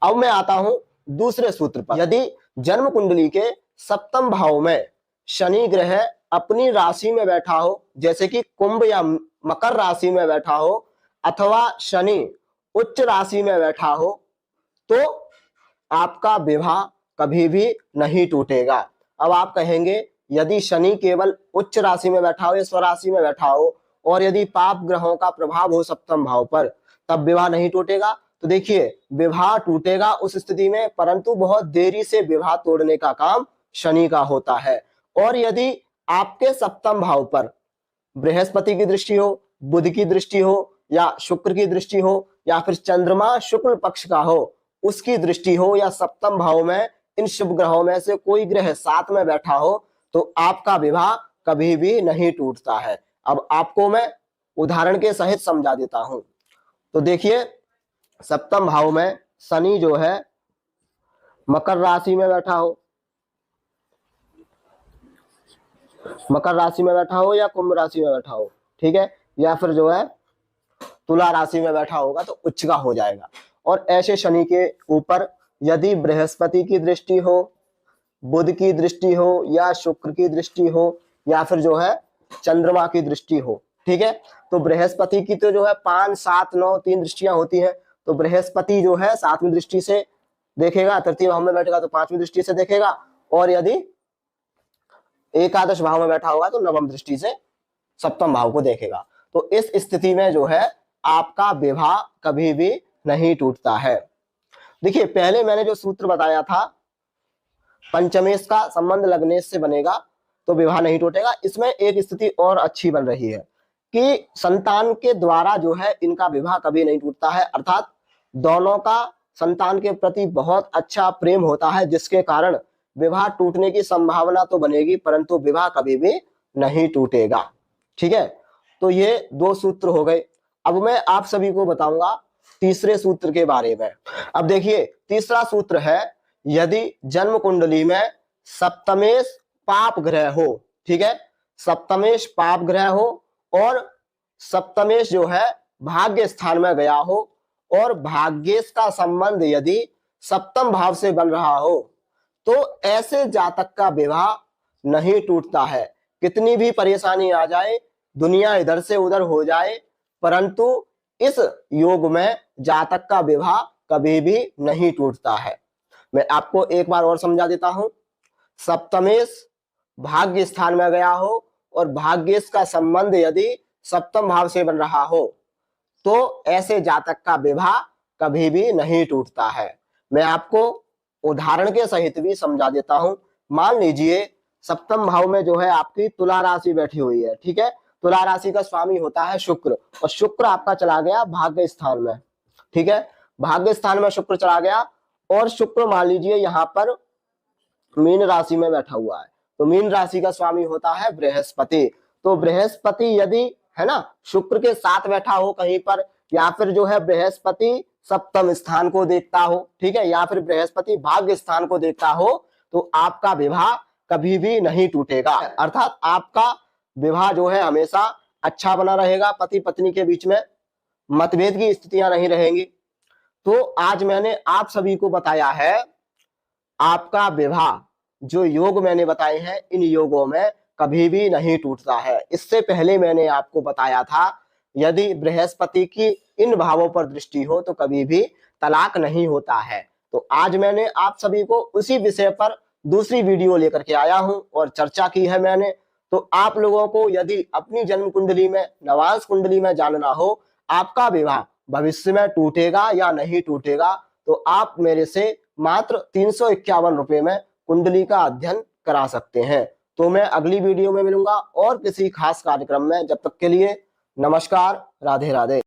अब मैं आता हूं दूसरे सूत्र पर। यदि जन्म कुंडली के सप्तम भाव में शनि ग्रह अपनी राशि में बैठा हो, जैसे कि कुंभ या मकर राशि में बैठा हो, अथवा शनि उच्च राशि में बैठा हो, तो आपका विवाह कभी भी नहीं टूटेगा। अब आप कहेंगे यदि शनि केवल उच्च राशि में बैठा हो या स्वराशि में बैठा हो और यदि पाप ग्रहों का प्रभाव हो सप्तम भाव पर, तब विवाह नहीं टूटेगा। तो देखिए, विवाह टूटेगा उस स्थिति में, परंतु बहुत देरी से विवाह तोड़ने का काम शनि का होता है। और यदि आपके सप्तम भाव पर बृहस्पति की दृष्टि हो, बुध की दृष्टि हो, या शुक्र की दृष्टि हो, या फिर चंद्रमा शुक्ल पक्ष का हो उसकी दृष्टि हो, या सप्तम भाव में इन शुभ ग्रहों में से कोई ग्रह साथ में बैठा हो, तो आपका विवाह कभी भी नहीं टूटता है। अब आपको मैं उदाहरण के सहित समझा देता हूं। तो देखिए, सप्तम भाव में शनि जो है मकर राशि में बैठा हो, मकर राशि में बैठा हो या कुंभ राशि में बैठा हो, ठीक है, या फिर जो है तुला राशि में बैठा होगा तो उच्च का हो जाएगा। और ऐसे शनि के ऊपर यदि बृहस्पति की दृष्टि हो, बुध की दृष्टि हो, या शुक्र की दृष्टि हो, या फिर जो है चंद्रमा की दृष्टि हो, ठीक है, तो बृहस्पति की तो जो है 5, 7, 9 3 दृष्टियां होती हैं। तो बृहस्पति जो है 7वीं दृष्टि से देखेगा, तृतीय भाव में बैठेगा तो 5वीं दृष्टि से देखेगा, और यदि एकादश भाव में बैठा होगा तो 9वीं दृष्टि से सप्तम भाव को देखेगा। तो इस स्थिति में जो है आपका विवाह कभी भी नहीं टूटता है। देखिए, पहले मैंने जो सूत्र बताया था, पंचमेश का संबंध लगने से बनेगा तो विवाह नहीं टूटेगा, इसमें एक स्थिति और अच्छी बन रही है कि संतान के द्वारा जो है इनका विवाह कभी नहीं टूटता है, अर्थात दोनों का संतान के प्रति बहुत अच्छा प्रेम होता है, जिसके कारण विवाह टूटने की संभावना तो बनेगी परंतु विवाह कभी भी नहीं टूटेगा। ठीक है, तो ये 2 सूत्र हो गए। अब मैं आप सभी को बताऊंगा तीसरे सूत्र के बारे में। अब देखिए, तीसरा सूत्र है, यदि जन्म कुंडली में सप्तमेश पाप ग्रह हो, ठीक है, सप्तमेश पाप ग्रह हो और सप्तमेश जो है भाग्य स्थान में गया हो और भाग्येश का संबंध यदि सप्तम भाव से बन रहा हो, तो ऐसे जातक का विवाह नहीं टूटता है। कितनी भी परेशानी आ जाए, दुनिया इधर से उधर हो जाए, परंतु इस योग में जातक का विवाह कभी भी नहीं टूटता है। मैं आपको एक बार और समझा देता हूं। सप्तमेश भाग्य स्थान में गया हो और भाग्येश का संबंध यदि सप्तम भाव से बन रहा हो, तो ऐसे जातक का विवाह कभी भी नहीं टूटता है। मैं आपको उदाहरण के सहित भी समझा देता हूं। मान लीजिए सप्तम भाव में जो है आपकी तुला राशि बैठी हुई है, ठीक है, तुला राशि का स्वामी होता है शुक्र, और शुक्र आपका चला गया भाग्य स्थान में, ठीक है, भाग्य स्थान में शुक्र चला गया और शुक्र मान लीजिए यहाँ पर मीन राशि में बैठा हुआ है, तो मीन राशि का स्वामी होता है बृहस्पति। तो बृहस्पति यदि है ना शुक्र के साथ बैठा हो कहीं पर, या फिर जो है बृहस्पति सप्तम स्थान को देखता हो, ठीक है, या फिर बृहस्पति भाग्य स्थान को देखता हो, तो आपका विवाह कभी भी नहीं टूटेगा, अर्थात आपका विवाह जो है हमेशा अच्छा बना रहेगा, पति पत्नी के बीच में मतभेद की स्थितियां नहीं रहेंगी। तो आज मैंने आप सभी को बताया है आपका विवाह, जो योग मैंने बताए हैं इन योगों में कभी भी नहीं टूटता है। इससे पहले मैंने आपको बताया था यदि बृहस्पति की इन भावों पर दृष्टि हो तो कभी भी तलाक नहीं होता है। तो आज मैंने आप सभी को उसी विषय पर दूसरी वीडियो लेकर के आया हूं और चर्चा की है मैंने। तो आप लोगों को यदि अपनी जन्म कुंडली में, नवांश कुंडली में जानना हो आपका विवाह भविष्य में टूटेगा या नहीं टूटेगा, तो आप मेरे से मात्र 351 रुपए में कुंडली का अध्ययन करा सकते हैं। तो मैं अगली वीडियो में मिलूंगा और किसी खास कार्यक्रम में। जब तक के लिए नमस्कार, राधे राधे।